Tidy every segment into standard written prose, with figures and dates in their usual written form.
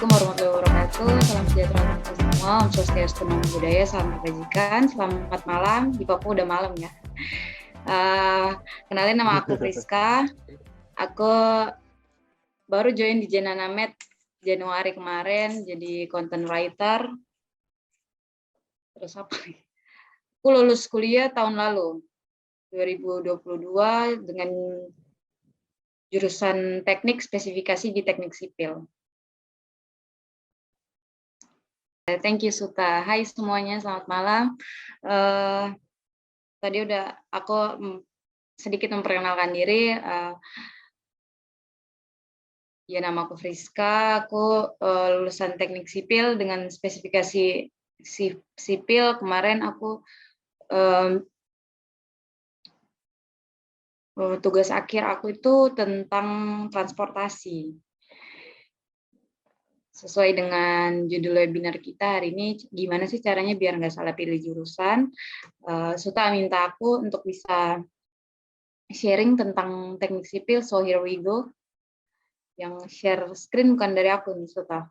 Assalamualaikum warahmatullahi wabarakatuh. Salam sejahtera untuk kita semua. Om Swastiastu, Namo Buddhaya, salam kebajikan. Selamat malam. Di Papua udah malam ya. Kenalin, nama aku Friska. Aku baru join di Jenanamed Januari kemarin jadi content writer. Terus apa? Aku lulus kuliah tahun lalu 2022 dengan jurusan teknik spesifikasi di teknik sipil. Thank you Suta. Hai semuanya, selamat malam. Tadi udah aku sedikit memperkenalkan diri. Ya, nama aku Friska. Aku lulusan teknik sipil dengan spesifikasi sipil. Kemarin aku tugas akhir aku itu tentang transportasi. Sesuai dengan judul webinar kita hari ini, gimana sih caranya biar nggak salah pilih jurusan. Suta minta aku untuk bisa sharing tentang teknik sipil, so here we go. Yang share screen bukan dari aku nih, Suta.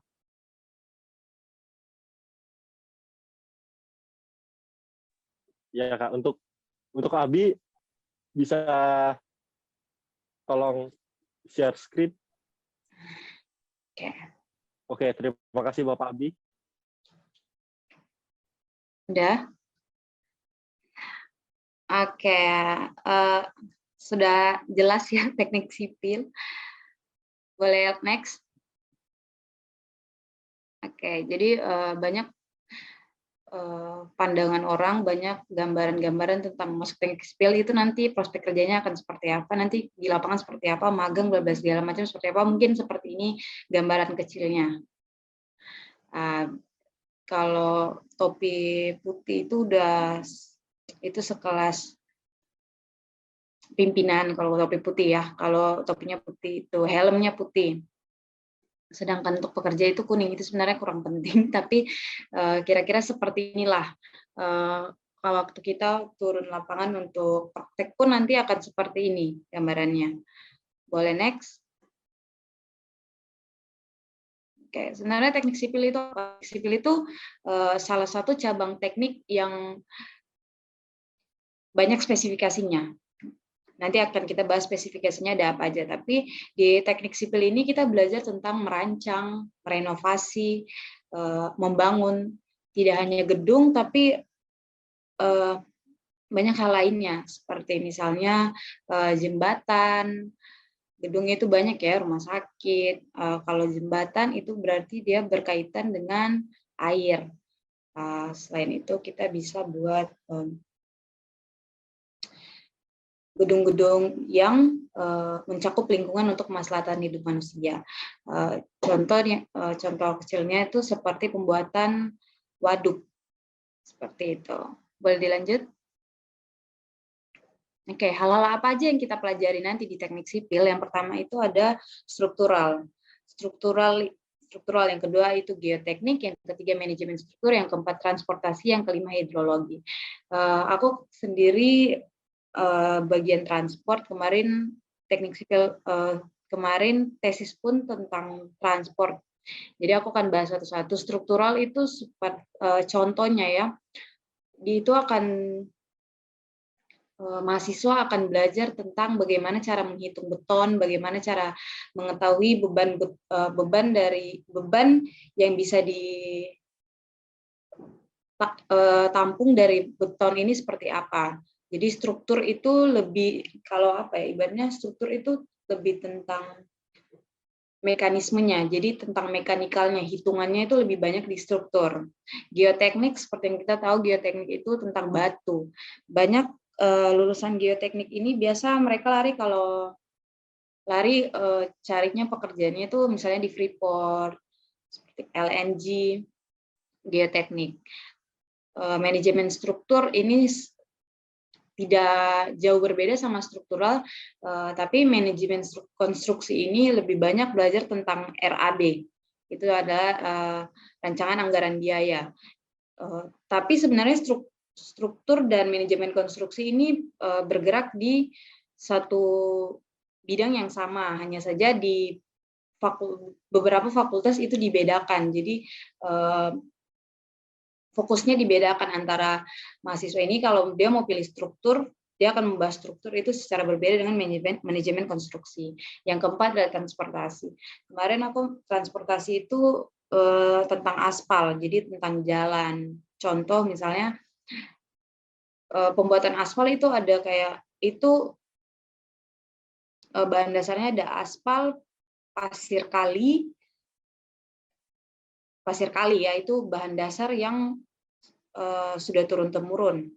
Ya Kak, untuk Abi bisa tolong share screen. Oke, terima kasih Bapak Abi. Udah? Oke, sudah jelas ya teknik sipil. Boleh next? Oke, jadi banyak pandangan orang, banyak gambaran-gambaran tentang masuk teknik sipil itu nanti prospek kerjanya akan seperti apa, nanti di lapangan seperti apa, magang, bla bla segala macam seperti apa, mungkin seperti ini gambaran kecilnya. Kalau topi putih itu udah itu sekelas pimpinan kalau topi putih ya, kalau topinya putih itu helmnya putih. Sedangkan untuk pekerja itu kuning, itu sebenarnya kurang penting, tapi kira-kira seperti inilah. Waktu kita turun lapangan untuk praktek pun nanti akan seperti ini gambarannya. Boleh next? Oke, sebenarnya teknik sipil itu salah satu cabang teknik yang banyak spesifikasinya. Nanti akan kita bahas spesifikasinya ada apa aja. Tapi di teknik sipil ini kita belajar tentang merancang, merenovasi, membangun tidak hanya gedung, tapi banyak hal lainnya. Seperti misalnya jembatan, gedungnya itu banyak ya, rumah sakit. Kalau jembatan itu berarti dia berkaitan dengan air. Selain itu kita bisa buat gedung-gedung yang mencakup lingkungan untuk kemaslahatan hidup manusia. Contoh kecilnya itu seperti pembuatan waduk, seperti itu. Boleh dilanjut? Oke, hal-hal apa aja yang kita pelajari nanti di teknik sipil? Yang pertama itu ada struktural, yang kedua itu geoteknik, yang ketiga manajemen struktur, yang keempat transportasi, yang kelima hidrologi. Aku sendiri bagian transport, kemarin teknik sipil kemarin tesis pun tentang transport. Jadi aku akan bahas satu-satu. Struktural itu contohnya ya, itu akan mahasiswa akan belajar tentang bagaimana cara menghitung beton, bagaimana cara mengetahui beban yang bisa ditampung dari beton ini seperti apa. Jadi struktur itu lebih, kalau apa ya, ibaratnya struktur itu lebih tentang mekanismenya, jadi tentang mekanikalnya, hitungannya itu lebih banyak di struktur. Geoteknik, seperti yang kita tahu, geoteknik itu tentang batu. Banyak lulusan geoteknik ini biasa mereka lari carinya pekerjaannya itu misalnya di Freeport, seperti LNG, geoteknik. Manajemen struktur ini tidak jauh berbeda sama struktural, tapi manajemen konstruksi ini lebih banyak belajar tentang RAB. Itu adalah rancangan anggaran biaya. Tapi sebenarnya struktur dan manajemen konstruksi ini bergerak di satu bidang yang sama, hanya saja di beberapa fakultas itu dibedakan. Jadi fokusnya dibedakan antara mahasiswa ini kalau dia mau pilih struktur, dia akan membahas struktur itu secara berbeda dengan manajemen konstruksi. Yang keempat adalah transportasi. Kemarin aku transportasi itu tentang aspal, jadi tentang jalan. Contoh misalnya pembuatan aspal itu ada kayak itu bahan dasarnya ada aspal, pasir kali ya, itu bahan dasar yang sudah turun-temurun.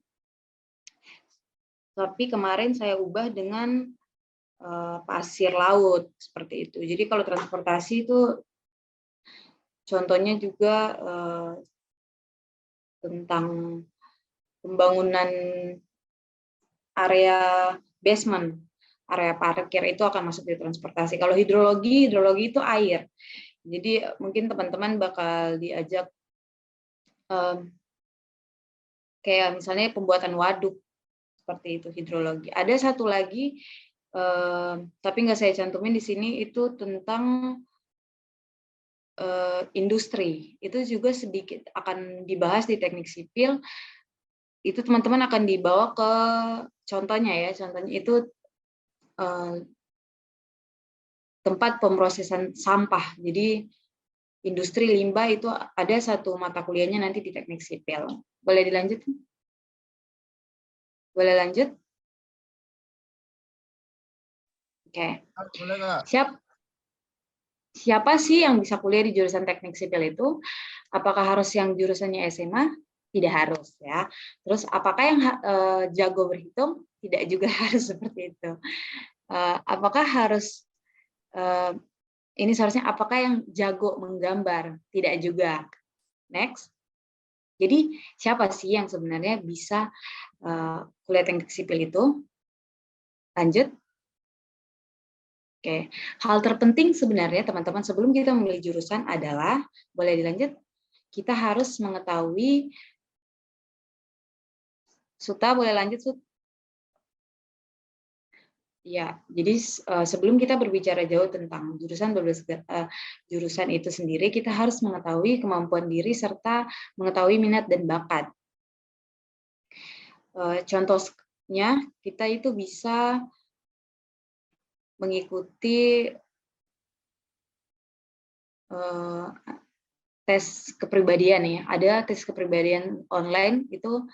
Tapi kemarin saya ubah dengan pasir laut seperti itu. Jadi kalau transportasi itu contohnya juga tentang pembangunan area basement, area parkir itu akan masuk di transportasi. Kalau hidrologi itu air. Jadi mungkin teman-teman bakal diajak kayak misalnya pembuatan waduk seperti itu hidrologi. Ada satu lagi tapi nggak saya cantumin di sini itu tentang industri. Itu juga sedikit akan dibahas di teknik sipil. Itu teman-teman akan dibawa ke contohnya ya. Contohnya itu tempat pemrosesan sampah. Jadi industri limbah itu ada satu mata kuliahnya nanti di teknik sipil. Boleh dilanjut? Boleh lanjut? Oke. Boleh, Kak. Siap. Siapa sih yang bisa kuliah di jurusan teknik sipil itu? Apakah harus yang jurusannya SMA? Tidak harus ya. Terus apakah yang jago berhitung? Tidak juga harus seperti itu. Apakah harus ini seharusnya apakah yang jago menggambar? Tidak juga. Next. Jadi siapa sih yang sebenarnya bisa kuliah teknik sipil itu? Lanjut. Oke, hal terpenting sebenarnya teman-teman sebelum kita memilih jurusan adalah, boleh dilanjut, kita harus mengetahui, Suta boleh lanjut Sut? Ya, jadi sebelum kita berbicara jauh tentang jurusan itu sendiri, kita harus mengetahui kemampuan diri serta mengetahui minat dan bakat. Contohnya kita itu bisa mengikuti tes kepribadian ya. Ada tes kepribadian online itu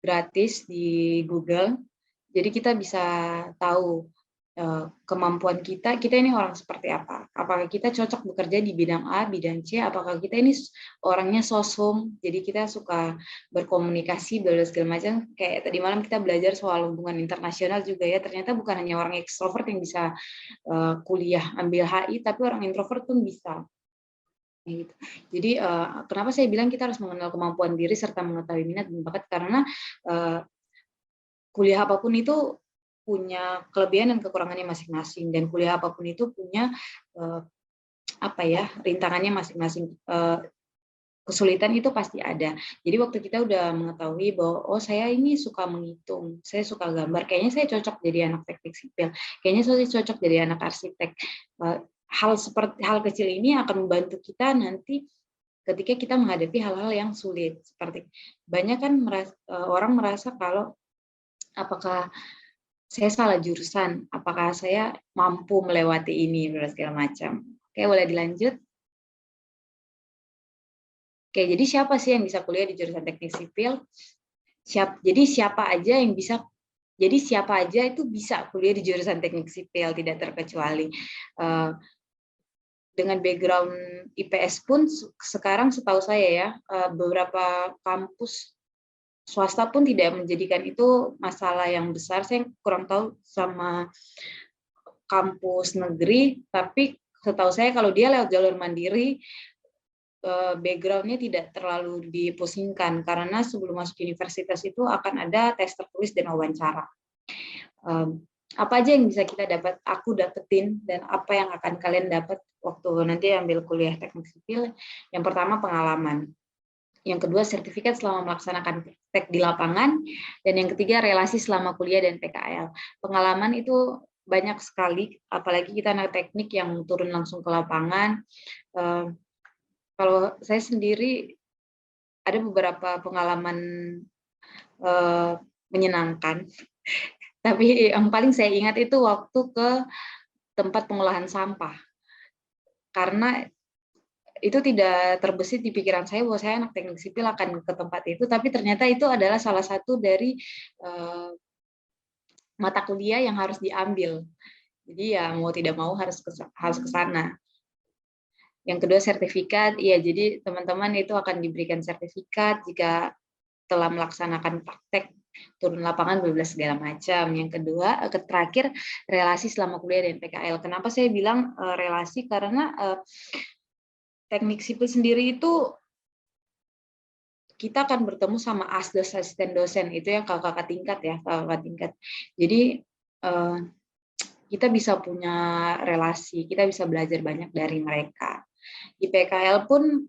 gratis di Google. Jadi kita bisa tahu kemampuan kita ini orang seperti apa. Apakah kita cocok bekerja di bidang A, bidang C, apakah kita ini orangnya sosum, jadi kita suka berkomunikasi, belajar segala macam. Kayak tadi malam kita belajar soal hubungan internasional juga ya, ternyata bukan hanya orang ekstrovert yang bisa kuliah ambil HI, tapi orang introvert pun bisa. Gitu. Jadi kenapa saya bilang kita harus mengenal kemampuan diri serta mengetahui minat dan bakat, karena kuliah apapun itu punya kelebihan dan kekurangannya masing-masing, dan kuliah apapun itu punya rintangannya masing-masing. Kesulitan itu pasti ada. Jadi waktu kita udah mengetahui bahwa oh saya ini suka menghitung, saya suka gambar, kayaknya saya cocok jadi anak teknik sipil, kayaknya saya cocok jadi anak arsitek. Hal kecil ini akan membantu kita nanti ketika kita menghadapi hal-hal yang sulit. Seperti banyak kan orang merasa kalau apakah saya salah jurusan, apakah saya mampu melewati ini, segala macam. Oke, boleh dilanjut. Oke, jadi siapa sih yang bisa kuliah di jurusan teknik sipil? Jadi siapa aja itu bisa kuliah di jurusan teknik sipil, tidak terkecuali. Dengan background IPS pun sekarang setahu saya ya, beberapa kampus swasta pun tidak menjadikan itu masalah yang besar. Saya kurang tahu sama kampus negeri, tapi setahu saya kalau dia lewat jalur mandiri, background-nya tidak terlalu dipusingkan, karena sebelum masuk universitas itu akan ada tes tertulis dan wawancara. Apa aja yang bisa kita aku dapetin, dan apa yang akan kalian dapat waktu nanti ambil kuliah teknik sipil? Yang pertama pengalaman. Yang kedua, sertifikat selama melaksanakan praktek di lapangan. Dan yang ketiga, relasi selama kuliah dan PKL. Pengalaman itu banyak sekali, apalagi kita anak teknik yang turun langsung ke lapangan. Kalau saya sendiri ada beberapa pengalaman menyenangkan, tapi yang paling saya ingat itu waktu ke tempat pengolahan sampah. Karena itu tidak terbesit di pikiran saya bahwa saya anak teknik sipil akan ke tempat itu, tapi ternyata itu adalah salah satu dari mata kuliah yang harus diambil. Jadi ya mau tidak mau harus ke sana. Yang kedua sertifikat, ya jadi teman-teman itu akan diberikan sertifikat jika telah melaksanakan praktek turun lapangan berbelas segala macam. Yang kedua, terakhir relasi selama kuliah dan PKL. Kenapa saya bilang relasi? Karena teknik sipil sendiri itu kita akan bertemu sama asdos, asisten dosen, itu yang kakak tingkat ya, kakak tingkat. Jadi kita bisa punya relasi, kita bisa belajar banyak dari mereka. Di PKL pun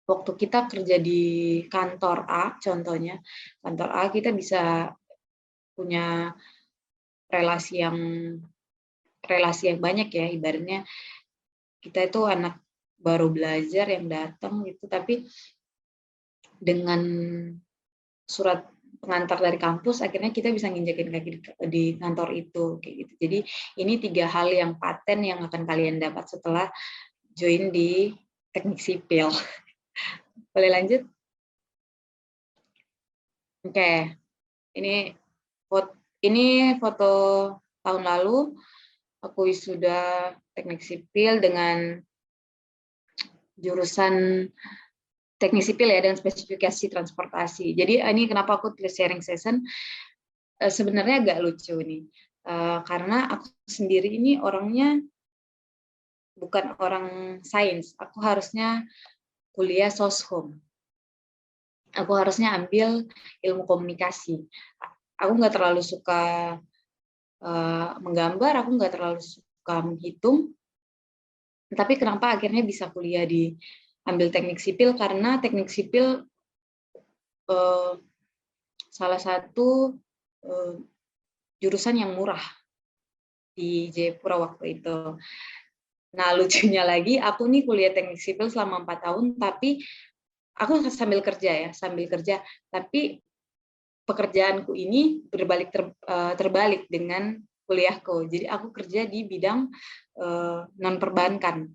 waktu kita kerja di kantor A, contohnya kantor A, kita bisa punya relasi yang banyak ya, ibaratnya kita itu anak baru belajar yang datang gitu, tapi dengan surat pengantar dari kampus akhirnya kita bisa nginjekin kaki di kantor itu kayak gitu. Jadi ini 3 hal yang paten yang akan kalian dapat setelah join di teknik sipil. Boleh lanjut? Oke. Ini foto tahun lalu aku wisuda teknik sipil dengan jurusan teknik sipil ya, dengan spesifikasi transportasi. Jadi ini kenapa aku tulis sharing session, sebenarnya agak lucu nih, karena aku sendiri ini orangnya bukan orang sains, aku harusnya kuliah soshum. Aku harusnya ambil ilmu komunikasi. Aku nggak terlalu suka menggambar, aku nggak terlalu suka menghitung, tapi kenapa akhirnya bisa kuliah di ambil teknik sipil, karena teknik sipil salah satu jurusan yang murah di Jayapura waktu itu. Nah lucunya lagi, aku nih kuliah teknik sipil selama 4 tahun, tapi aku sambil kerja, tapi pekerjaanku ini terbalik dengan kuliahku. Jadi aku kerja di bidang non perbankan.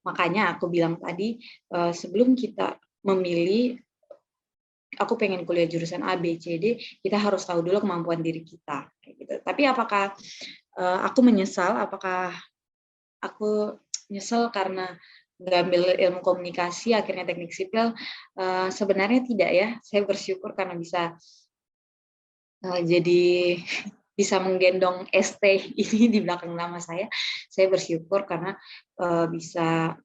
Makanya aku bilang tadi, sebelum kita memilih, aku pengen kuliah jurusan A, B, C, D, kita harus tahu dulu kemampuan diri kita. Kayak gitu. Tapi apakah aku menyesal? Apakah aku nyesel karena nggak ambil ilmu komunikasi, akhirnya teknik sipil? Sebenarnya tidak ya. Saya bersyukur karena bisa jadi bisa menggendong ST ini di belakang nama saya. Saya bersyukur karena bisa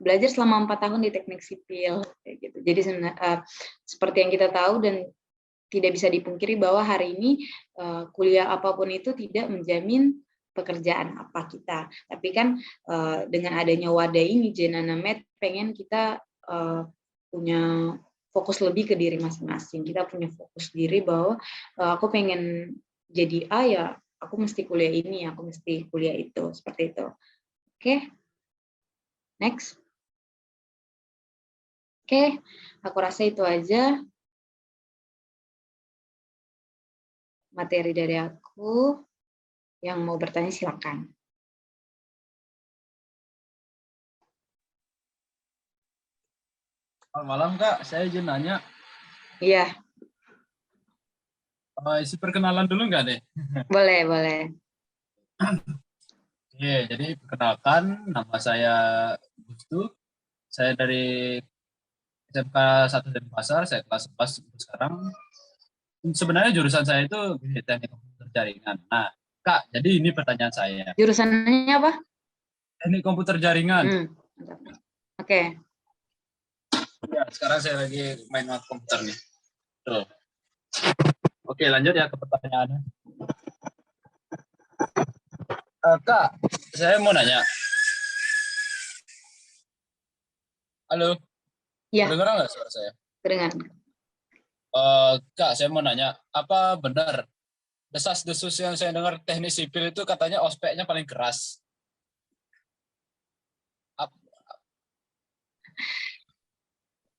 belajar selama 4 tahun di teknik sipil. Kayak gitu. Jadi seperti yang kita tahu dan tidak bisa dipungkiri bahwa hari ini kuliah apapun itu tidak menjamin pekerjaan apa kita. Tapi kan dengan adanya wadah ini, Jenanamed pengen kita punya fokus lebih ke diri masing-masing. Kita punya fokus diri bahwa aku pengen jadi A ya, aku mesti kuliah ini, aku mesti kuliah itu, seperti itu. Oke, next. Oke, aku rasa itu aja materi dari aku. Yang mau bertanya silakan. Selamat malam Kak, saya izin nanya. Iya. Isi perkenalan dulu nggak deh? Boleh, boleh. Oke, jadi perkenalkan, nama saya Gustu. Saya dari SMK 1 Denpasar, saya kelas 11 sekarang. Sebenarnya jurusan saya itu teknik komputer jaringan. Nah, Kak, jadi ini pertanyaan saya. Jurusannya apa? Teknik komputer jaringan. Oke. Ya, sekarang saya lagi main komputer nih. Tuh. Oke, lanjut ya ke pertanyaannya. Kak, saya mau nanya. Halo? Ya. Dengar nggak suara saya? Dengar. Kak, saya mau nanya, apa benar desas-desus yang saya dengar teknik sipil itu katanya ospeknya paling keras.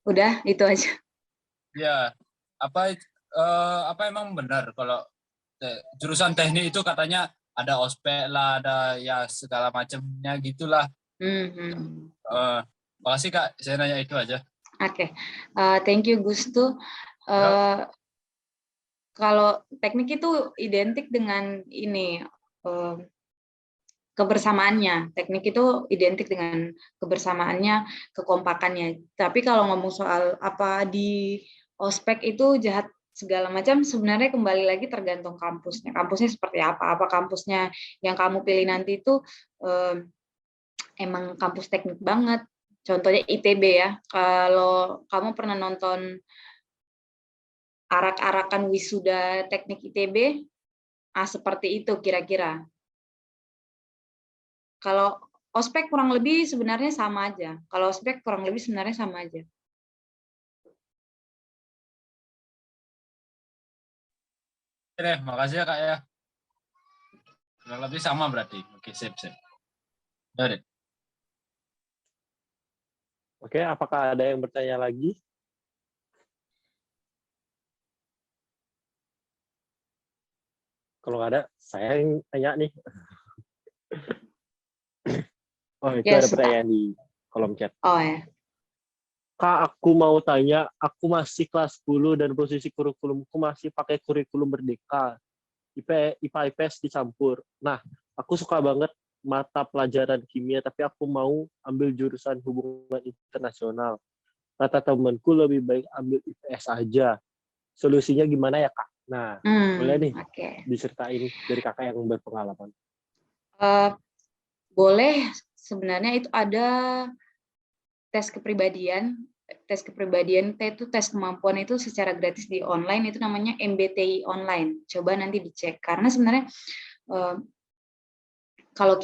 Udah, itu aja. Ya, apa emang benar kalau jurusan teknik itu katanya ada ospek lah, ada ya segala macamnya gitulah. Makasih Kak, saya nanya itu aja. Oke. Thank you Gustu. Kalau teknik itu identik dengan ini kebersamaannya. Teknik itu identik dengan kebersamaannya, kekompakannya. Tapi kalau ngomong soal apa di ospek itu jahat segala macam, sebenarnya kembali lagi tergantung kampusnya. Kampusnya seperti apa? Apa kampusnya yang kamu pilih nanti itu emang kampus teknik banget. Contohnya ITB ya. Kalau kamu pernah nonton arak-arakan wisuda teknik ITB, seperti itu kira-kira. Kalau ospek kurang lebih sebenarnya sama aja. Kalau ospek kurang lebih sebenarnya sama aja. Oke, makasih ya Kak ya. Kurang lebih sama berarti. Oke, sip. Dari. Oke, apakah ada yang bertanya lagi? Kalau nggak ada, saya yang tanya nih. Oh, itu ada pertanyaan di kolom chat. Oh ya. Kak, aku mau tanya, aku masih kelas 10 dan posisi kurikulumku masih pakai kurikulum Merdeka. IPA IPS dicampur. Nah, aku suka banget mata pelajaran kimia, tapi aku mau ambil jurusan hubungan internasional. Kata temanku lebih baik ambil IPS aja. Solusinya gimana ya, Kak? Nah, boleh nih diceritain dari kakak yang berpengalaman. Boleh, sebenarnya itu ada tes kepribadian. Tes kepribadian itu tes kemampuan itu secara gratis di online, itu namanya MBTI online. Coba nanti dicek, karena sebenarnya kalau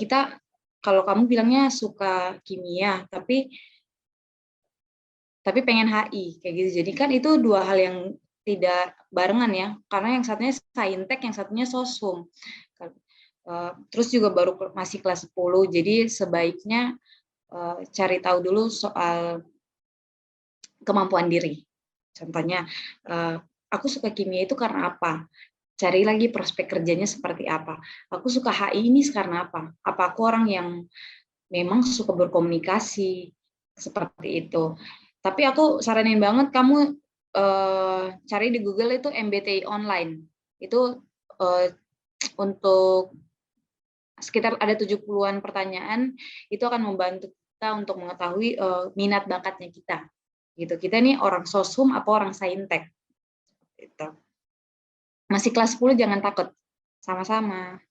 kamu bilangnya suka kimia tapi pengen HI kayak gitu, jadi kan itu dua hal yang tidak barengan ya, karena yang satunya saintek, yang satunya sosum. Terus juga baru masih kelas 10, jadi sebaiknya cari tahu dulu soal kemampuan diri. Contohnya, aku suka kimia itu karena apa? Cari lagi prospek kerjanya seperti apa. Aku suka HI ini karena apa? Apa aku orang yang memang suka berkomunikasi seperti itu. Tapi aku saranin banget kamu cari di Google itu MBTI online. Itu untuk sekitar ada 70-an pertanyaan, itu akan membantu kita untuk mengetahui minat bakatnya kita. Gitu. Kita ini orang sosum apa orang saintek. Gitu. Masih kelas 10 jangan takut. Sama-sama.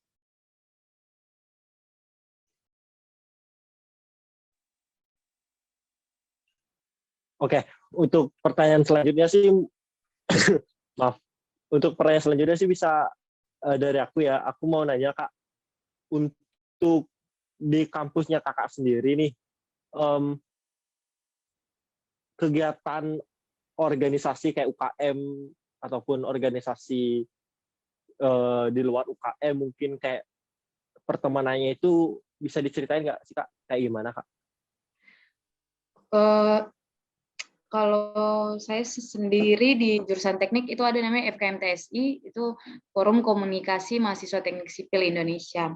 Oke, untuk pertanyaan selanjutnya sih, maaf, untuk pertanyaan selanjutnya sih bisa dari aku ya. Aku mau nanya Kak, untuk di kampusnya kakak sendiri nih, kegiatan organisasi kayak UKM ataupun organisasi di luar UKM mungkin kayak pertemanannya itu bisa diceritain nggak sih Kak? Kayak gimana Kak? Kalau saya sendiri di jurusan teknik itu ada namanya FKMTSI, itu Forum Komunikasi Mahasiswa Teknik Sipil Indonesia.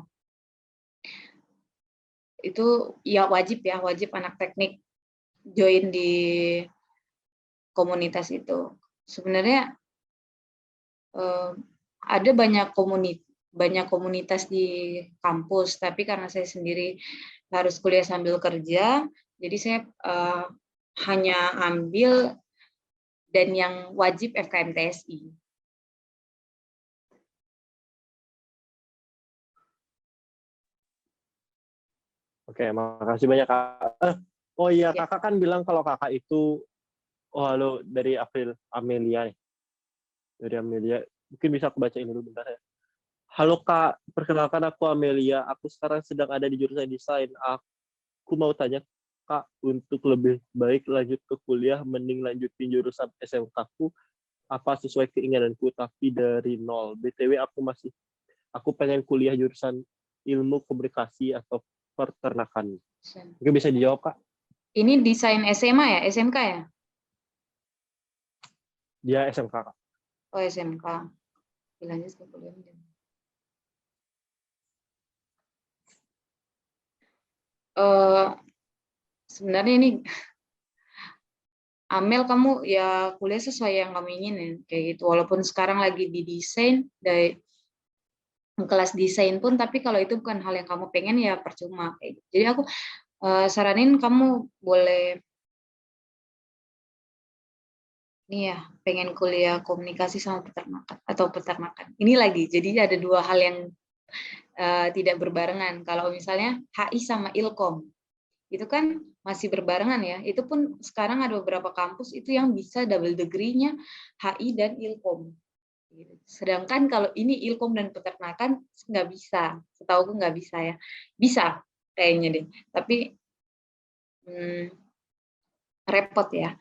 Itu ya wajib anak teknik join di komunitas itu. Sebenarnya ada banyak komunitas di kampus, tapi karena saya sendiri harus kuliah sambil kerja, jadi saya hanya ambil dan yang wajib FKMTSI. Oke, makasih banyak Kak. Oh iya, Kakak kan bilang kalau Kakak itu, halo, dari Amelia nih. Dari Amelia, mungkin bisa aku bacain dulu bentar ya. Halo Kak, perkenalkan aku Amelia. Aku sekarang sedang ada di jurusan desain. Aku mau tanya Kak, untuk lebih baik lanjut ke kuliah, mending lanjutin jurusan SMK aku apa sesuai keinginanku, tapi dari nol. BTW aku pengen kuliah jurusan ilmu komunikasi atau peternakan. Mungkin bisa dijawab, Kak? Ini desain SMA ya, SMK ya? Dia SMK, Kak. Oh, SMK. Bilangnya kuliah. Sebenarnya ini Amel, kamu ya kuliah sesuai yang kamu inginin kayak gitu. Walaupun sekarang lagi di desain dari kelas desain pun, tapi kalau itu bukan hal yang kamu pengen ya percuma kayak gitu. Jadi aku saranin kamu boleh nih ya, pengen kuliah komunikasi sama peternakan atau peternakan. Ini lagi, jadi ada dua hal yang tidak berbarengan. Kalau misalnya HI sama Ilkom, itu kan masih berbarengan ya. Itu pun sekarang ada beberapa kampus itu yang bisa double degree-nya HI dan Ilkom. Sedangkan kalau ini Ilkom dan peternakan nggak bisa. Setahu aku nggak bisa ya. Bisa kayaknya deh. Tapi repot ya.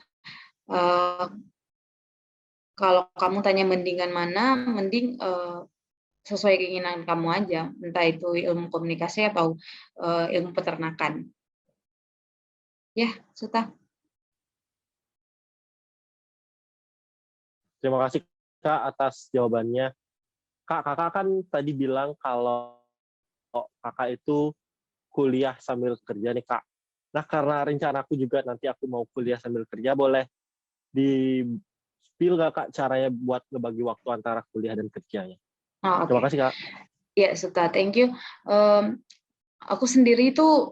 Kalau kamu tanya mendingan mana, mending sesuai keinginan kamu aja, entah itu ilmu komunikasi atau ilmu peternakan. Ya, Suta. Terima kasih, Kak, atas jawabannya. Kakak kan tadi bilang kalau kakak itu kuliah sambil kerja nih, Kak. Nah, karena rencanaku juga nanti aku mau kuliah sambil kerja, boleh di-spill nggak, Kak, caranya buat ngebagi waktu antara kuliah dan kerjanya? Oh, okay. Terima kasih, Kak. Ya, Suta, thank you. Aku sendiri itu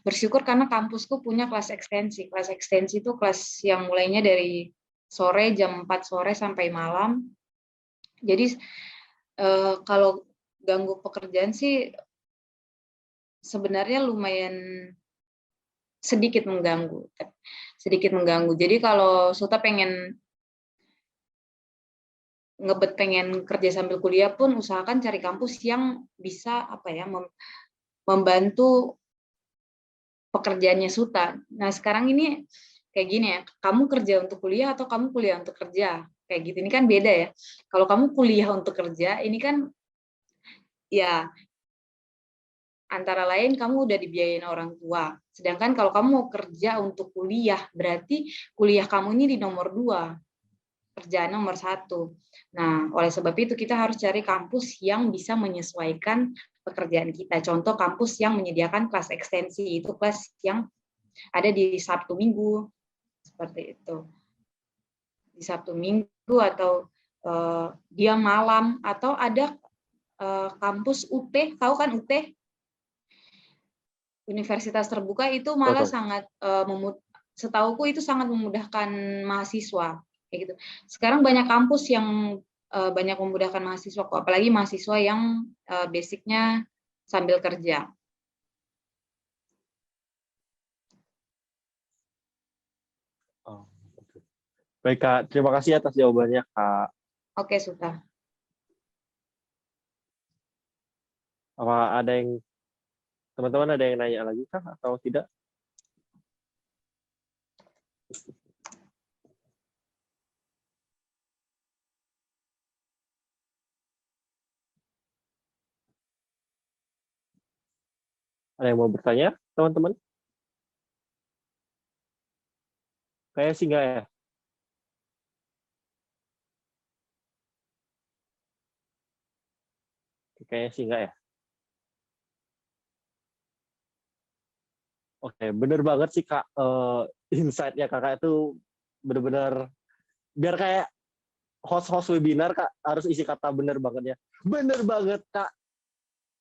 bersyukur karena kampusku punya kelas ekstensi. Kelas ekstensi itu kelas yang mulainya dari sore, jam 4 sore sampai malam. Jadi kalau ganggu pekerjaan sih sebenarnya lumayan sedikit mengganggu. Jadi kalau Suta pengen pengen kerja sambil kuliah pun usahakan cari kampus yang bisa membantu pekerjaannya Suta. Nah, sekarang ini kayak gini ya, kamu kerja untuk kuliah atau kamu kuliah untuk kerja? Kayak gitu, ini kan beda ya. Kalau kamu kuliah untuk kerja, ini kan ya antara lain kamu udah dibiayain orang tua. Sedangkan kalau kamu mau kerja untuk kuliah, berarti kuliah kamu ini di nomor 2, kerjaan nomor 1. Nah, oleh sebab itu kita harus cari kampus yang bisa menyesuaikan pekerjaan kita. Contoh kampus yang menyediakan kelas ekstensi, itu kelas yang ada di Sabtu Minggu, seperti itu. Di Sabtu Minggu atau dia malam, atau ada kampus UT, tahu kan UT? Universitas Terbuka itu malah sangat setauku itu sangat memudahkan mahasiswa kayak gitu. Sekarang banyak kampus yang banyak memudahkan mahasiswa kok, apalagi mahasiswa yang basicnya sambil kerja. Oh, okay. Baik, Kak. Terima kasih atas jawabannya, Kak. Oke, Suta. Apa ada yang teman-teman ada yang nanya lagi, Kak, atau tidak? Ada yang mau bertanya, teman-teman? Kayaknya sih enggak ya. Kayaknya sih enggak ya. Oke, bener banget sih, Kak. Insight-nya Kakak itu bener-bener biar kayak host-host webinar, Kak, harus isi kata bener banget ya. Bener banget, Kak.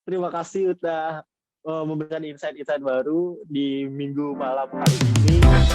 Terima kasih udah memberikan insight-insight baru di minggu malam kali ini.